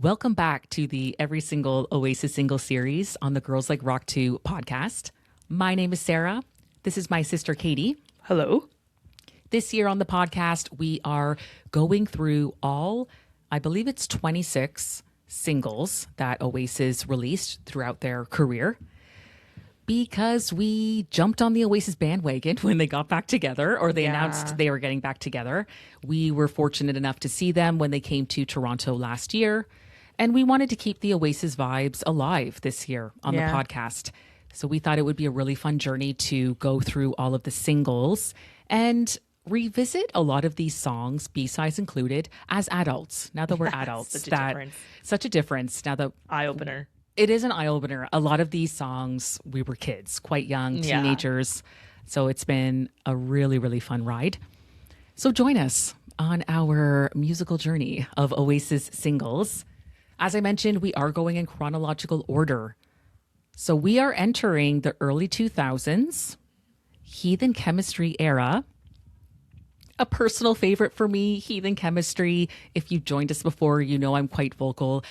Welcome back to the Every Single Oasis Single series on the Girls Like Rock 2 podcast. My name is Sarah. This is my sister, Katie. Hello. This year on the podcast, we are going through all, I believe it's 26 singles that Oasis released throughout their career, because we jumped on the Oasis bandwagon when they got back together, or they announced they were getting back together. We were fortunate enough to see them when they came to Toronto last year, and we wanted to keep the Oasis vibes alive this year on the podcast. So we thought it would be a really fun journey to go through all of the singles and revisit a lot of these songs, B-sides included, as adults. Now that we're adults, such a difference. Now that eye-opener. It is an eye-opener. A lot of these songs, we were kids, quite young, teenagers. So it's been a really, really fun ride. So join us on our musical journey of Oasis singles. As I mentioned, we are going in chronological order. So we are entering the early 2000s, Heathen Chemistry era. A personal favorite for me, Heathen Chemistry. If you've joined us before, you know I'm quite vocal.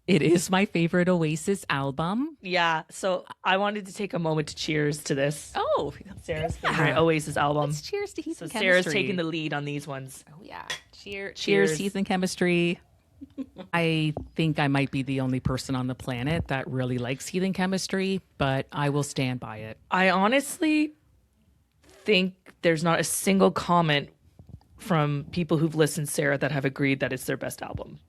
It is my favorite Oasis album. Yeah, so I wanted to take a moment to cheers to this. Oh, Sarah's favorite Oasis album. Let's cheers to Heathen Chemistry. Sarah's taking the lead on these ones. Oh, yeah. Cheers, Heathen Chemistry. I think I might be the only person on the planet that really likes Heathen Chemistry, but I will stand by it. I honestly think there's not a single comment from people who've listened, Sarah, that have agreed that it's their best album.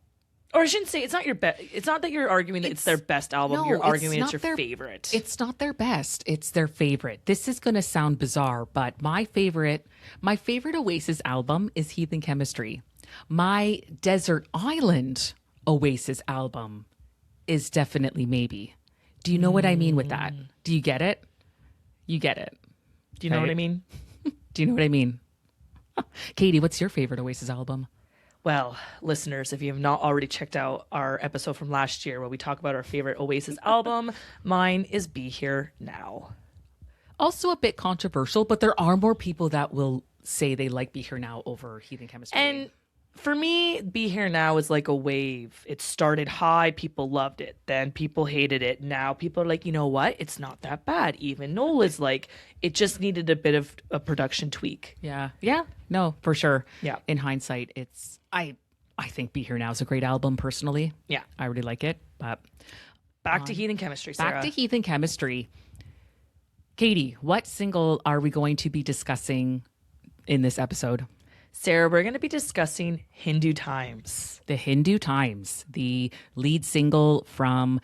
Or I shouldn't say it's not your best. It's not that you're arguing that it's their best album. No, you're arguing it's your favorite. It's not their best. It's their favorite. This is going to sound bizarre, but my favorite Oasis album is Heathen Chemistry. My Desert Island Oasis album is definitely Maybe. Do you know what I mean with that? Do you get it? You get it. Do you know what I mean? Do you know what I mean? Katie, what's your favorite Oasis album? Well, listeners, if you have not already checked out our episode from last year where we talk about our favorite Oasis album, mine is Be Here Now. Also a bit controversial, but there are more people that will say they like Be Here Now over Heathen Chemistry. And for me, Be Here Now is like a wave. It started high, people loved it. Then people hated it. Now people are like, you know what? It's not that bad. Even Noel is like, it just needed a bit of a production tweak. Yeah. No, for sure. Yeah. In hindsight, I think Be Here Now is a great album personally. Yeah. I really like it. But back to Heathen Chemistry, Sarah. Back to Heathen Chemistry. Katie, what single are we going to be discussing in this episode? Sarah, we're going to be discussing Hindu Times. The Hindu Times, the lead single from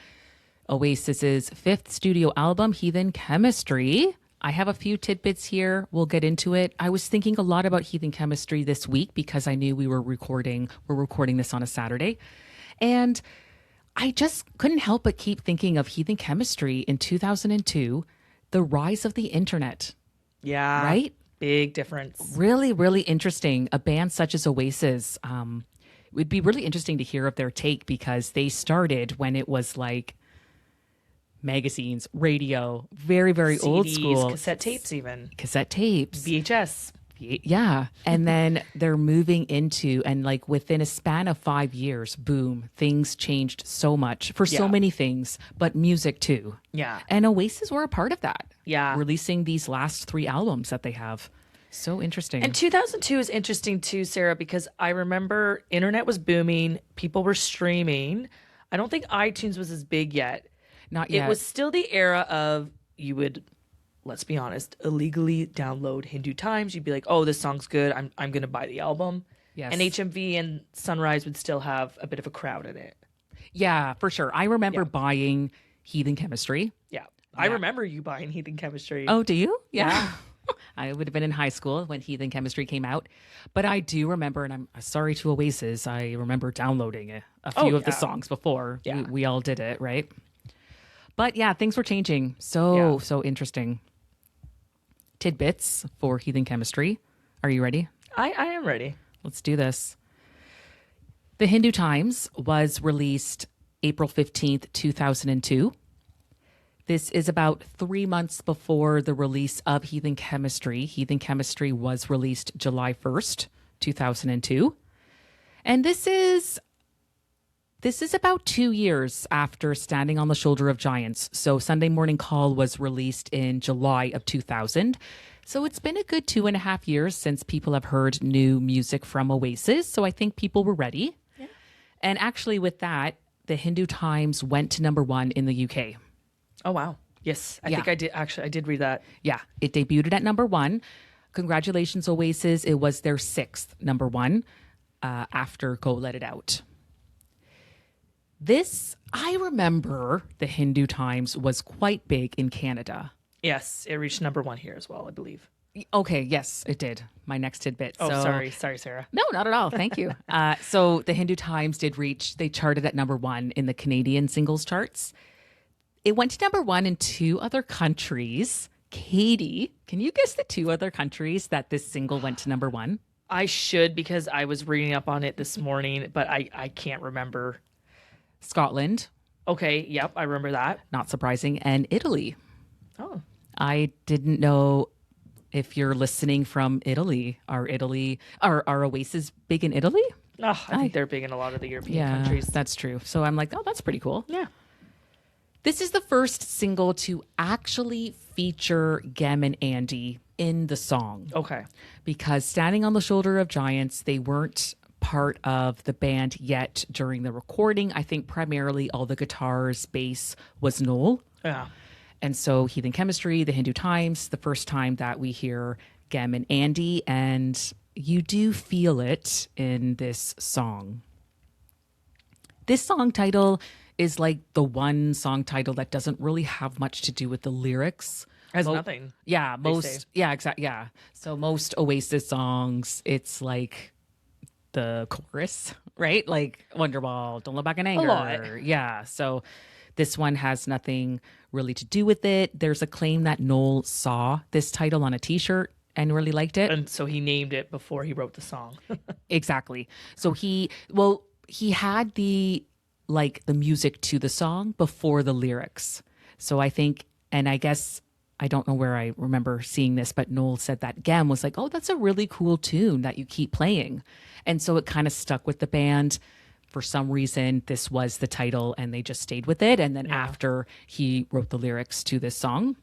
Oasis's fifth studio album, Heathen Chemistry. I have a few tidbits here. We'll get into it. I was thinking a lot about Heathen Chemistry this week because I knew we're recording this on a Saturday. And I just couldn't help but keep thinking of Heathen Chemistry in 2002, the rise of the internet. Yeah. Right? Big difference. Really, really interesting. A band such as Oasis, it would be really interesting to hear of their take because they started when it was like magazines, radio, very, very CDs, old school. cassette tapes even. Cassette tapes. VHS. Yeah. And then they're moving into, and like within a span of 5 years, boom, things changed so much for so many things, but music too. Yeah. And Oasis were a part of that. Yeah. Releasing these last 3 albums that they have. So interesting. And 2002 is interesting too, Sarah, because I remember internet was booming. People were streaming. I don't think iTunes was as big yet. Not yet. It was still the era of you would, let's be honest, illegally download Hindu Times. You'd be like, oh, this song's good. I'm going to buy the album. Yes. And HMV and Sunrise would still have a bit of a crowd in it. Yeah, for sure. I remember buying Heathen Chemistry. Yeah. I remember you buying Heathen Chemistry. Oh, do you? Yeah. I would have been in high school when Heathen Chemistry came out. But I do remember, and I'm sorry to Oasis, I remember downloading a few of the songs before. Yeah. We all did it, right? But yeah, things were changing. So interesting. Tidbits for Heathen Chemistry. Are you ready? I am ready. Let's do this. The Hindu Times was released April 15th, 2002. This is about 3 months before the release of Heathen Chemistry. Heathen Chemistry was released July 1st, 2002. And this is This is about 2 years after Standing on the Shoulder of Giants. So Sunday Morning Call was released in July of 2000. So it's been a good 2.5 years since people have heard new music from Oasis. So I think people were ready. Yeah. And actually with that, the Hindu Times went to #1 in the UK. Oh, wow. Yes, I think I did. Actually, I did read that. Yeah, it debuted at #1. Congratulations, Oasis. It was their 6th #1 after Go Let It Out. This, I remember the Hindu Times was quite big in Canada. Yes, it reached #1 here as well, I believe. Okay, yes, it did. My next tidbit. Oh, So, sorry, Sarah. No, not at all. Thank you. So the Hindu Times they charted at #1 in the Canadian singles charts. It went to #1 in 2 other countries. Katie, can you guess the 2 other countries that this single went to #1? I should because I was reading up on it this morning, but I can't remember. Scotland, Okay, yep, I remember that. not surprising, and Italy. Oh. I didn't know if you're listening from Italy. Are Oasis big in Italy? Oh, I think they're big in a lot of the European countries. That's true. So I'm like, oh, that's pretty cool. Yeah. This is the first single to actually feature Gem and Andy in the song. Okay. Because Standing on the Shoulder of Giants, they weren't part of the band yet during the recording. I think primarily all the guitars, bass was Noel. Yeah. And so Heathen Chemistry, the Hindu Times, the first time that we hear Gem and Andy, and you do feel it in this song. This song title is like the one song title that doesn't really have much to do with the lyrics. Has nothing. Yeah, say. exactly. Yeah. So most Oasis songs, it's like the chorus, right? Like Wonderwall, Don't Look Back in Anger. A lot. Yeah. So this one has nothing really to do with it. There's a claim that Noel saw this title on a t-shirt and really liked it. And so he named it before he wrote the song. Exactly. So he had the music to the song before the lyrics. So I think, and I guess, I don't know where I remember seeing this, but Noel said that Gem was like, oh, that's a really cool tune that you keep playing. And so it kind of stuck with the band. For some reason, this was the title and they just stayed with it. And then after he wrote the lyrics to this song.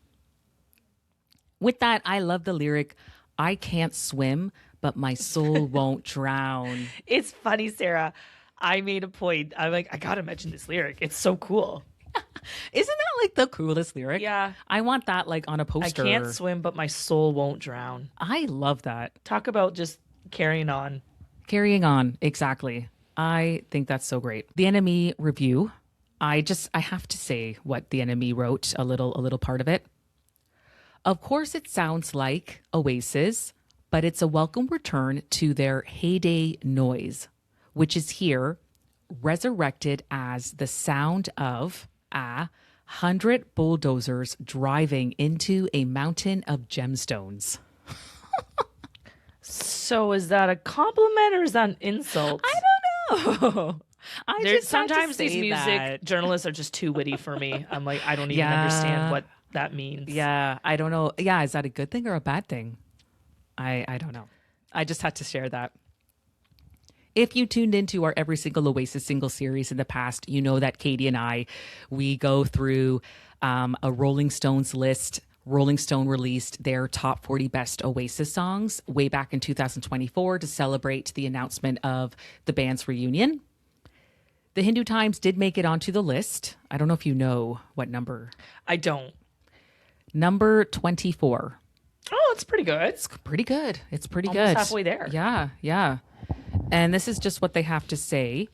With that, I love the lyric, I can't swim, but my soul won't drown. It's funny, Sarah. I made a point. I'm like, I gotta mention this lyric. It's so cool. Isn't that like the coolest lyric? Yeah. I want that like on a poster. I can't swim, but my soul won't drown. I love that. Talk about just carrying on. Carrying on. Exactly. I think that's so great. The Enemy review. I have to say what The Enemy wrote, a little part of it. Of course, it sounds like Oasis, but it's a welcome return to their heyday noise, which is here resurrected as the sound of 100 bulldozers driving into a mountain of gemstones. So is that a compliment or is that an insult? I don't know. Sometimes these music journalists are just too witty for me. I'm like, I don't even understand what that means. Yeah, I don't know. Yeah, is that a good thing or a bad thing? I don't know. I just had to share that. If you tuned into our Every Single Oasis Single series in the past, you know that Katie and I, we go through a Rolling Stones list. Rolling Stone released their top 40 best Oasis songs way back in 2024 to celebrate the announcement of the band's reunion. The Hindu Times did make it onto the list. I don't know if you know what number. I don't. Number 24. Oh, it's pretty good. It's pretty good. It's pretty Almost good. halfway there. Yeah, yeah. And this is just what they have to say.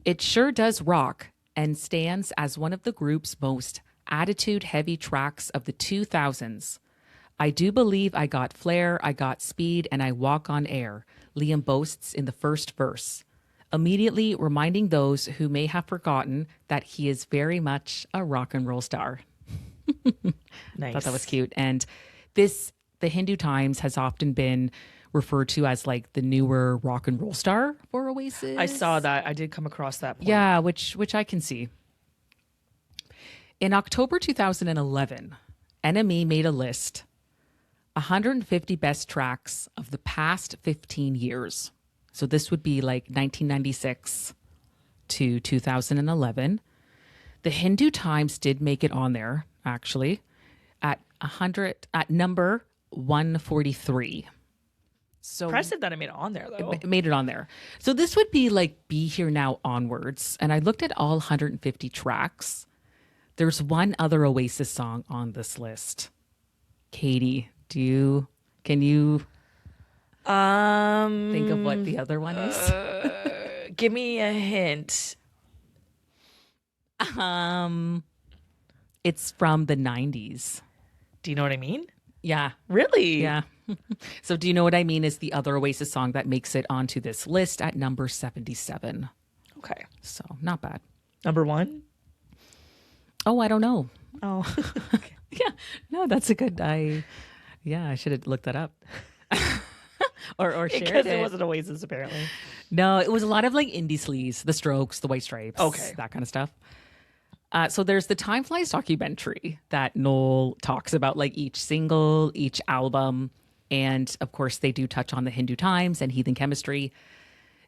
It sure does rock and stands as one of the group's most attitude-heavy tracks of the 2000s. I do believe I got flair, I got speed, and I walk on air, Liam boasts in the first verse, immediately reminding those who may have forgotten that he is very much a rock and roll star. Nice. I thought that was cute. And this, the Hindu Times has often been referred to as like the newer rock and roll star for Oasis. I saw that. I did come across that point. Yeah, which I can see. In October 2011, NME made a list, 150 best tracks of the past 15 years. So this would be like 1996 to 2011. The Hindu Times did make it on there, actually, at number 143. So Impressive that I made it on there, though. it made it on there. So this would be like Be Here Now onwards. And I looked at all 150 tracks. There's one other Oasis song on this list. Katie, can you think of what the other one is? Give me a hint. It's from the 90s. Do you know what I mean? Yeah. Really? Yeah. So Do You Know What I Mean is the other Oasis song that makes it onto this list at number 77. Okay. So not bad. Number 1? Oh, I don't know. Oh. Okay. Yeah. No, that's a good. I should have looked that up. or shared Because it. it wasn't Oasis, apparently. No, it was a lot of like indie sleaze, The Strokes, The White Stripes, Okay. that kind of stuff. So there's the Time Flies documentary that Noel talks about, like each single, each album. And of course, they do touch on the Hindu Times and Heathen Chemistry.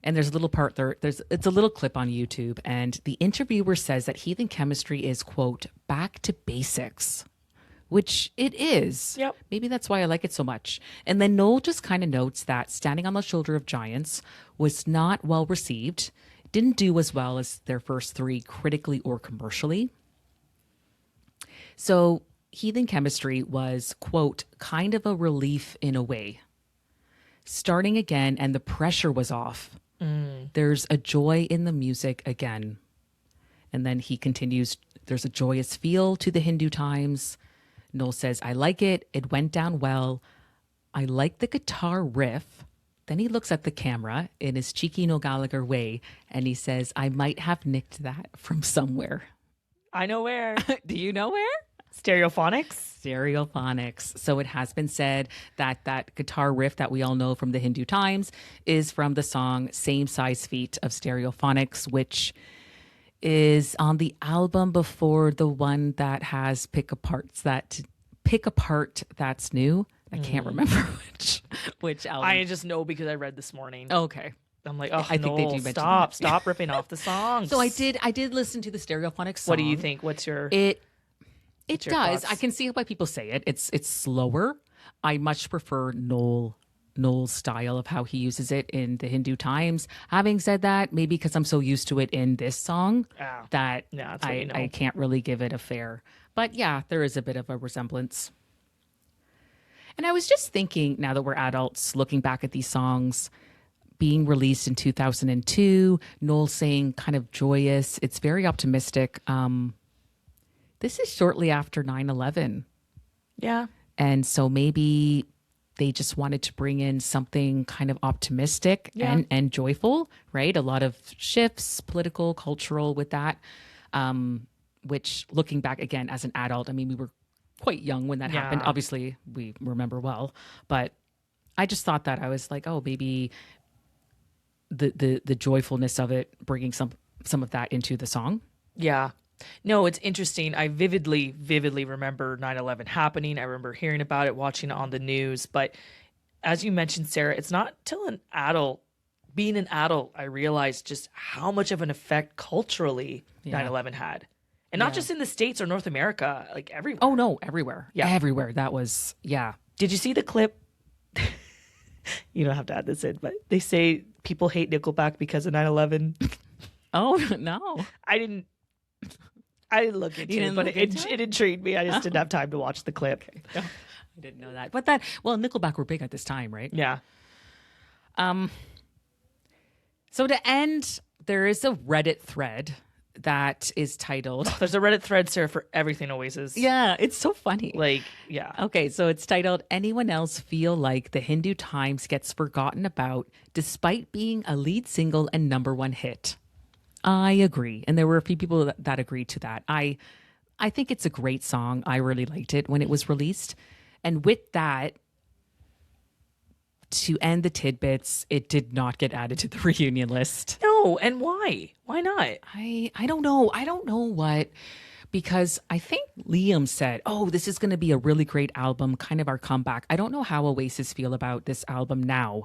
And there's a little part there. It's a little clip on YouTube. And the interviewer says that Heathen Chemistry is, quote, back to basics, which it is. Yep. Maybe that's why I like it so much. And then Noel just kind of notes that Standing on the Shoulder of Giants was not well received, didn't do as well as their first 3 critically or commercially. So Heathen Chemistry was, quote, kind of a relief in a way. Starting again and the pressure was off. There's a joy in the music again. And then he continues, there's a joyous feel to the Hindu Times. Noel says, I like it. It went down well. I like the guitar riff. Then he looks at the camera in his cheeky Noel Gallagher way and he says, I might have nicked that from somewhere. I know where. Do you know where? Stereophonics. Stereophonics. So it has been said that that guitar riff that we all know from the Hindu Times is from the song Same Size Feet of Stereophonics, which is on the album before the one that has Pick Apart That's New. I can't remember which album. I just know because I read this morning. Okay. I'm like, oh, I think they do mention stop ripping off the songs. So I did listen to the Stereophonics song. What do you think? What's your... It your does. thoughts? I can see why people say it. It's slower. I much prefer Noel's style of how he uses it in the Hindu Times. Having said that, maybe because I'm so used to it in this song that that's what you know. I can't really give it a fair. But yeah, there is a bit of a resemblance. And I was just thinking, now that we're adults, looking back at these songs being released in 2002, Noel saying kind of joyous. It's very optimistic. This is shortly after 9/11. Yeah. And so maybe they just wanted to bring in something kind of optimistic and joyful, right? A lot of shifts, political, cultural with that, which looking back again as an adult, I mean, we were quite young when that happened. Obviously, we remember well, but I just thought that I was like, oh, maybe the joyfulness of it, bringing some of that into the song. Yeah. No, it's interesting. I vividly remember 9/11 happening. I remember hearing about it, watching it on the news. But as you mentioned, Sarah, it's not till being an adult, I realized just how much of an effect culturally 9/11 had. And not just in the States or North America, like everywhere. Oh, no, everywhere. Yeah. Everywhere. That was, yeah. Did you see the clip? You don't have to add this in, but they say people hate Nickelback because of 9/11. Oh, no. I didn't look into it, but it intrigued me. I just didn't have time to watch the clip. Okay. No, I didn't know that. But Nickelback were big at this time, right? Yeah. So to end, there is a Reddit thread that is titled... There's a Reddit thread, Sarah, for everything Oasis. Yeah, it's so funny. Like, yeah. Okay, so it's titled, Anyone Else Feel Like the Hindu Times Gets Forgotten About Despite Being a Lead Single and #1 Hit? I agree. And there were a few people that agreed to that. I think it's a great song. I really liked it when it was released. And with that, to end the tidbits, it did not get added to the reunion list. No, and why? Why not? I don't know. I don't know what, because I think Liam said, oh, this is going to be a really great album, kind of our comeback. I don't know how Oasis feel about this album now,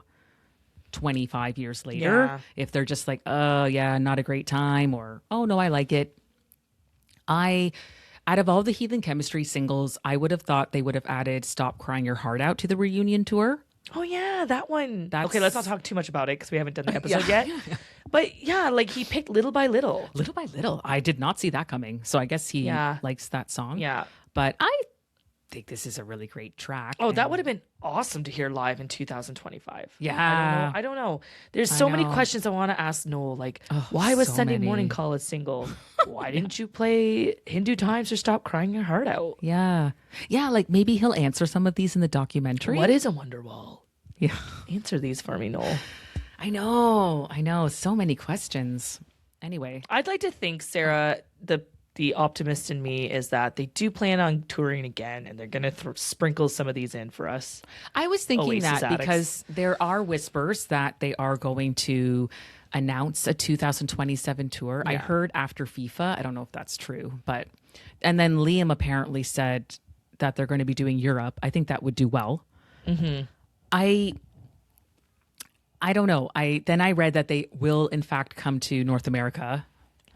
25 years later. Yeah. If they're just like, oh, yeah, not a great time, or, oh, no, I like it. Out of all the Heathen Chemistry singles, I would have thought they would have added Stop Crying Your Heart Out to the reunion tour. Oh yeah, that one. That's- Okay, let's not talk too much about it because we haven't done the episode yet. But yeah, like he picked Little by Little. Little by Little. I did not see that coming. So I guess he Yeah. likes that song. Yeah. But I think this is a really great track. Oh, that and- would have been awesome to hear live in 2025. Yeah. I don't know. There's so many know. questions I want to ask Noel. Like, Oh, why was so Sunday many. Morning Call a single? Why didn't you play Hindu Times or Stop Crying Your Heart Out? Yeah. Yeah, like maybe he'll answer some of these in the documentary. What is a Wonderwall? Yeah. Answer these for me, Noel. I know. So many questions. Anyway. I'd like to think, Sarah, the optimist in me is that they do plan on touring again, and they're going to sprinkle some of these in for us. I was thinking Oasis that addicts. because there are whispers that they are going to announce a 2027 tour. I Yeah. heard after FIFA. I don't know if that's true, but and then Liam apparently said that they're going to be doing Europe. I think that would do well. Mm-hmm. I don't know. I read that they will in fact come to North America.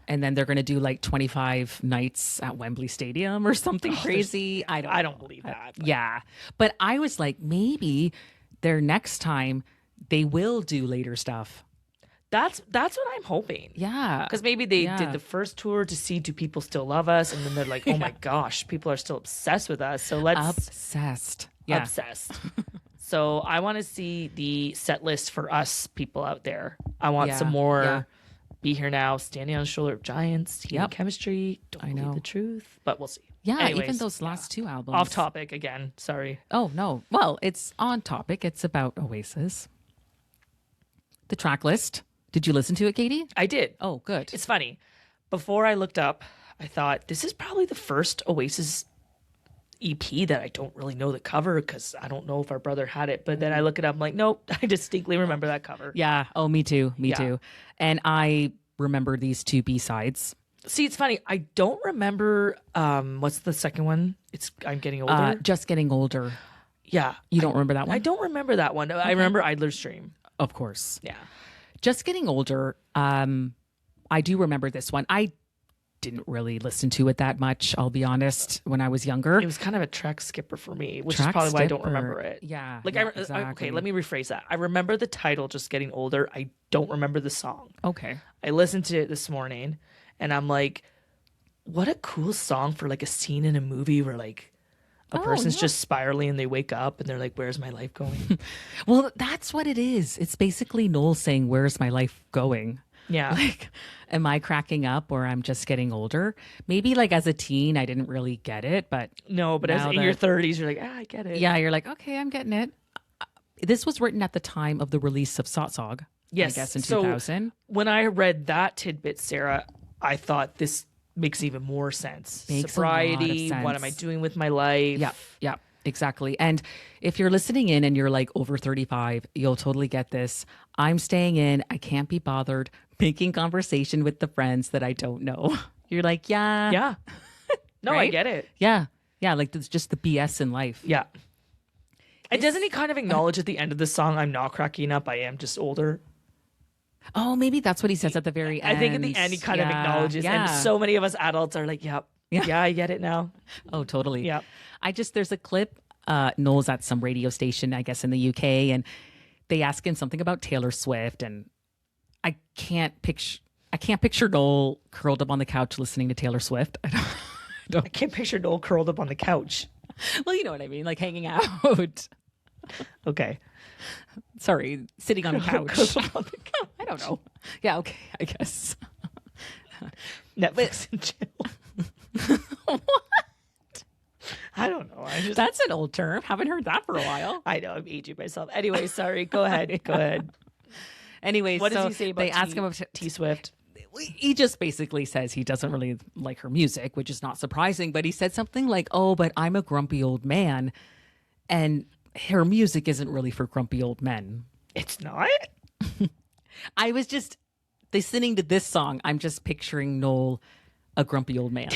And then they're going to do like 25 nights at Wembley Stadium or something crazy. I don't believe that. but- Yeah. But I was like, maybe their next time they will do later stuff. That's what I'm hoping. Yeah. Because maybe they Yeah. did the first tour to see do people still love us, and then they're like, oh my gosh, people are still obsessed with us. So let's Obsessed. Yeah. obsessed. So I want to see the set list for us people out there. I want Yeah, some more. yeah. Be Here Now, Standing on the Shoulder of Giants, Heathen Yep. Chemistry. Don't I believe know. the truth, but we'll see. Yeah. Anyways, Even those last two albums. off topic again. Sorry. Oh, no. Well, it's on topic. It's about Oasis. The track list. Did you listen to it, Katie? I did. Oh, good. It's funny. Before I looked up, I thought this is probably the first Oasis EP that I don't really know the cover because I don't know if our brother had it. But then I look it up, I'm like, nope, I distinctly remember that cover. Yeah. Oh, me too. Me Yeah. too. And I remember these two B-sides. See, it's funny. I don't remember what's the second one? It's I'm Getting Older. Just Getting Older. Yeah. You don't remember that one? I don't remember that one. I remember Idler's Dream. Of course. Yeah. Just Getting Older. I do remember this one. I didn't really listen to it that much, I'll be honest, when I was younger. It was kind of a track skipper for me, which is Track probably why I don't skipper. remember it. Yeah. Like yeah, okay, let me rephrase that. I remember the title, Just Getting Older. I don't remember the song. Okay. I listened to it this morning and I'm like, what a cool song for like a scene in a movie where like a person's just spiraling and they wake up and they're like, where's my life going? Well, that's what it is. It's basically Noel saying, where's my life going? Yeah. Like, am I cracking up or I'm just getting older? Maybe like as a teen, I didn't really get it, but No, but as now in your that- 30s, you're like, I get it. yeah, you're like, okay, I'm getting it. This was written at the time of the release of Sotsog, Yes. I guess in So 2000. when I read that tidbit, Sarah, I thought this makes even more sense. Makes a lot of Sobriety, what am I sense. doing with my life? Yeah, exactly. And if you're listening in and you're like over 35, you'll totally get this. I'm staying in. I can't be bothered making conversation with the friends that I don't know. You're like, yeah. Yeah. No, I Right? get it. Yeah. Yeah. Like it's just the BS in life. Yeah. And doesn't he kind of acknowledge at the end of the song, I'm not cracking up, I am just older? Oh, maybe that's what he says at the very end. I think at the end he kind of Yeah, acknowledges, yeah. and so many of us adults are like, "Yep, yeah, I get it now." Oh, totally. Yep. There's a clip. Noel's at some radio station, I guess in the UK, and they ask him something about Taylor Swift, and I can't picture Noel curled up on the couch listening to Taylor Swift. I can't picture Noel curled up on the couch. Well, you know what I mean, like hanging out. Okay, Sorry, sitting on a couch. Curled up on the couch. I don't know. Yeah, okay, I guess. Netflix and chill. What? I don't know. That's an old term. Haven't heard that for a while. I know I'm aging myself. Anyway, sorry. Go ahead. Go ahead. Anyway, What so does he say about they ask him about T Swift? he just basically says he doesn't really like her music, which is not surprising, but he said something like, oh, but I'm a grumpy old man and her music isn't really for grumpy old men. It's not. I was just listening to this song. I'm just picturing Noel, a grumpy old man,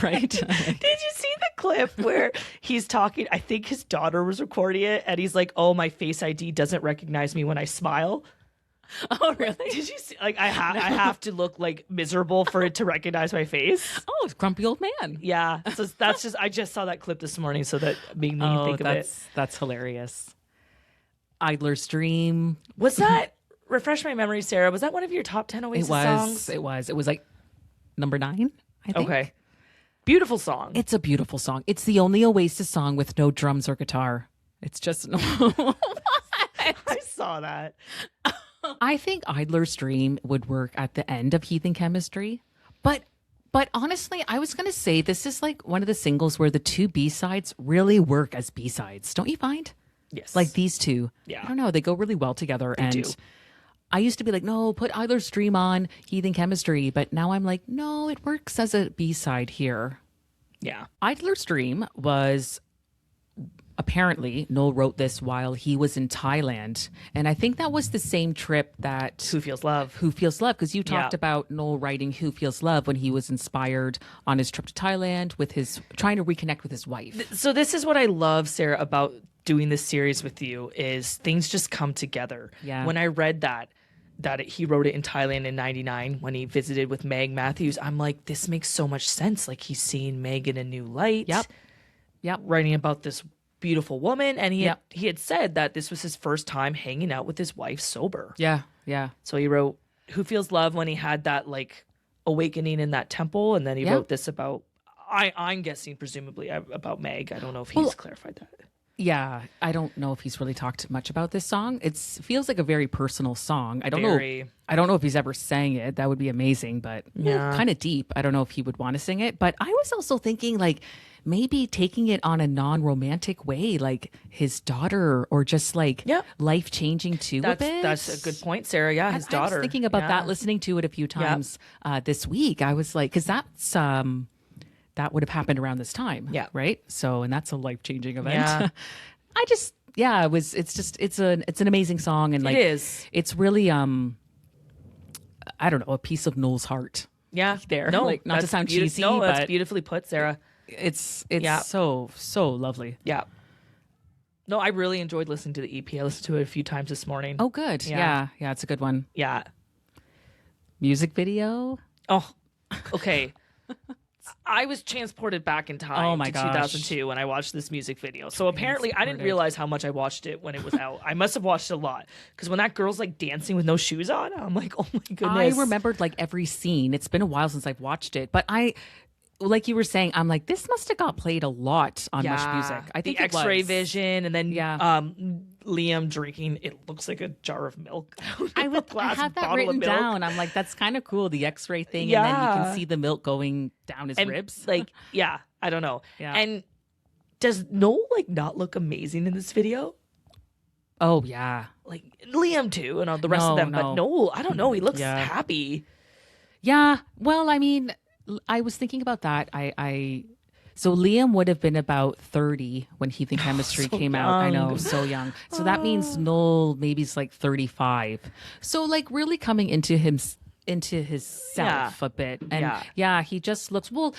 right? Did you see the clip where he's talking? I think his daughter was recording it, and he's like, "Oh, my Face ID doesn't recognize me when I smile." Oh, really? Did you see? Like, I have to look like miserable for it to recognize my face. Oh, it's grumpy old man. Yeah. So that's just, I just saw that clip this morning, so that made me think of it. That's hilarious. Idler's Dream. Was that, refresh my memory, Sarah, was that one of your top 10 Oasis songs? It was like number 9, I think. Okay. Beautiful song. It's a beautiful song. It's the only Oasis song with no drums or guitar. It's just no. I saw that. I think Idler's Dream would work at the end of Heathen Chemistry. But honestly, I was going to say this is like one of the singles where the 2 B-sides really work as B-sides. Don't you find? Yes. Like these 2. Yeah. I don't know. They go really well together. They do. I used to be like, no, put Idler's Dream on Heathen Chemistry. But now I'm like, no, it works as a B-side here. Yeah. Idler's Dream was... Apparently, Noel wrote this while he was in Thailand. And I think that was the same trip that... Who Feels Love. Who Feels Love, because you talked about Noel writing Who Feels Love when he was inspired on his trip to Thailand with his... trying to reconnect with his wife. So this is what I love, Sarah, about doing this series with you, is things just come together. Yeah. When I read that he wrote it in Thailand in 99 when he visited with Meg Matthews, I'm like, this makes so much sense. Like, he's seeing Meg in a new light. Yep. Writing about this beautiful woman, and he had said that this was his first time hanging out with his wife sober. Yeah. So he wrote Who Feels Love when he had that like awakening in that temple, and then he wrote this about I'm guessing presumably about Meg. I don't know if he's clarified that. Yeah, I don't know if he's really talked much about this song. It feels like a very personal song. I don't know if he's ever sang it. That would be amazing, but kind of deep. I don't know if he would want to sing it. But I was also thinking like maybe taking it on a non-romantic way, like his daughter, or just like life-changing too a bit. That's a good point, Sarah. Yeah, his daughter. I was thinking about that, listening to it a few times this week. I was like, because that's that would have happened around this time. Yeah. Right. So, and that's a life-changing event. Yeah. It's an amazing song. And like, it's really, I don't know, a piece of Noel's heart. Yeah. There. No, like, not to sound cheesy, no, but that's beautifully put, Sarah. It's so lovely. Yeah. No, I really enjoyed listening to the EP. I listened to it a few times this morning. Oh, good. Yeah. It's a good one. Yeah. Music video. Oh, okay. I was transported back in time to 2002 when I watched this music video. So apparently I didn't realize how much I watched it when it was out. I must have watched it a lot, because when that girl's like dancing with no shoes on, I'm like, oh my goodness. I remembered like every scene. It's been a while since I've watched it, but like you were saying, I'm like, this must have got played a lot on Much Music. I think the X-ray vision, and then Liam drinking, it looks like a jar of milk. I have that written down. I'm like, that's kind of cool, the X-ray thing, and then you can see the milk going down his ribs. Like, I don't know. Yeah. And does Noel like not look amazing in this video? Oh yeah, like Liam too, and all the rest of them. But Noel, I don't know. He looks happy. Yeah. Well, I mean, I was thinking about that. So Liam would have been about 30 when Heathen Chemistry came out. I know, so young. So that means Noel maybe is like 35. So like really coming into his self a bit. And he just looks, well,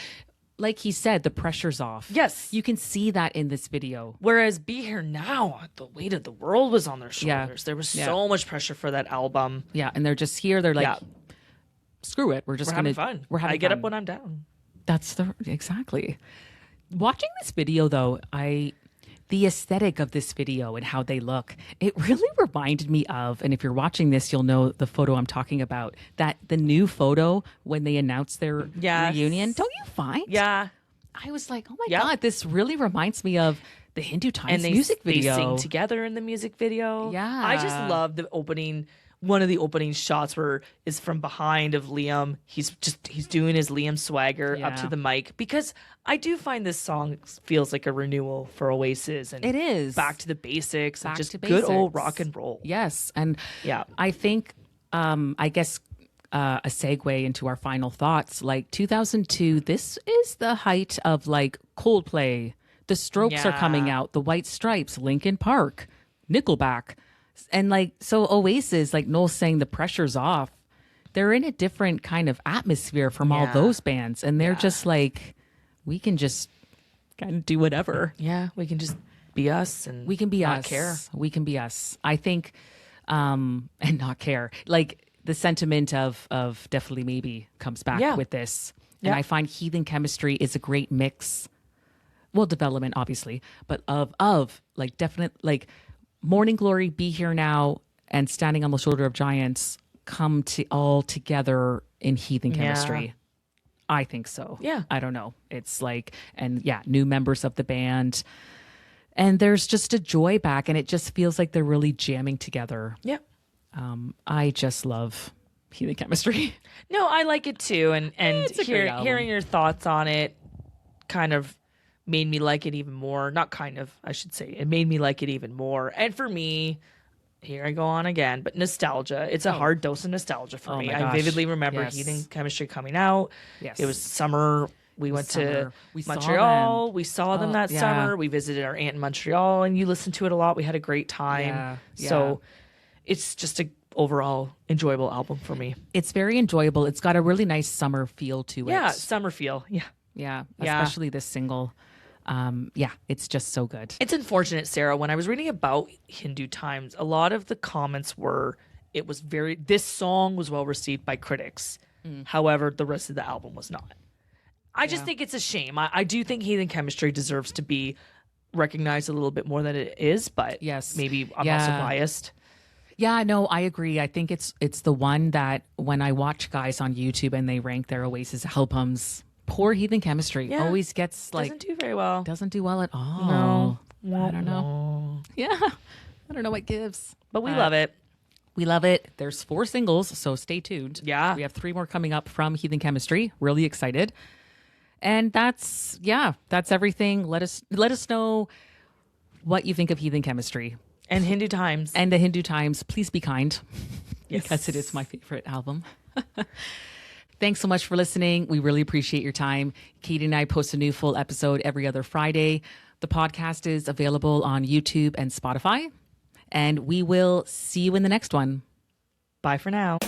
like he said, the pressure's off. Yes. You can see that in this video. Whereas Be Here Now, the weight of the world was on their shoulders. There was so much pressure for that album. Yeah, and they're just here. They're like, screw it. We're having fun. I get up when I'm down. That's exactly. Watching this video though, the aesthetic of this video and how they look, it really reminded me of, and if you're watching this, you'll know the photo I'm talking about, that the new photo when they announced their reunion. Don't you find? Yeah. I was like, oh my God, this really reminds me of the Hindu Times music video. They sing together in the music video. Yeah. I just love the opening. One of the opening shots is from behind of Liam. He's doing his Liam swagger up to the mic, because I do find this song feels like a renewal for Oasis, and it is back to the basics, and just good old rock and roll. Yes, and I think I guess a segue into our final thoughts. Like 2002, this is the height of like Coldplay. The Strokes are coming out. The White Stripes, Linkin Park, Nickelback. And like, so Oasis, like Noel's saying, the pressure's off. They're in a different kind of atmosphere from all those bands. And they're just like, we can just kind of do whatever. Yeah, we can just be us, and we can be not us. care. We can be us. I think and not care. Like the sentiment of definitely maybe comes back Yeah. with this. Yeah. And I find Heathen Chemistry is a great mix. Well, development obviously, but of like definite like Morning Glory, Be Here Now, and Standing on the Shoulder of Giants come to all together in Heathen Chemistry. I think so. Yeah. I don't know. It's like, and yeah, new members of the band. And there's just a joy back, and it just feels like they're really jamming together. Yeah. I just love Heathen Chemistry. No, I like it too. And It's a great album. hearing your thoughts on it kind of made me like it even more. Not kind of, I should say. It made me like it even more. And for me, here I go on again, but nostalgia. It's a hard dose of nostalgia for Oh me. my I gosh. vividly remember Yes. Heathen Chemistry coming out. Yes. It was summer. We went to summer. We saw Montreal. them. We saw them that yeah. summer. We visited our aunt in Montreal, and you listened to it a lot. We had a great time. Yeah, So it's just a overall enjoyable album for me. It's very enjoyable. It's got a really nice summer feel to it. Yeah, summer feel. Yeah. Yeah. Yeah. Especially this single. Yeah, it's just so good. It's unfortunate, Sarah. When I was reading about Hindu Times, a lot of the comments were this song was well received by critics. However, the rest of the album was not. I just think it's a shame. I do think Heathen Chemistry deserves to be recognized a little bit more than it is, but Yes. maybe I'm also biased. Yeah, no, I agree. I think it's the one that when I watch guys on YouTube and they rank their Oasis albums, poor Heathen Chemistry always gets like Doesn't do very well. doesn't do well at all. No. I don't know. Yeah. I don't know what gives. But we love it. We love it. There's 4 singles, so stay tuned. Yeah. We have 3 more coming up from Heathen Chemistry. Really excited. And that's everything. Let us know what you think of Heathen Chemistry. And Hindu Times. And the Hindu Times, please be kind. Yes. Because it is my favorite album. Thanks so much for listening. We really appreciate your time. Katie and I post a new full episode every other Friday. The podcast is available on YouTube and Spotify. And we will see you in the next one. Bye for now.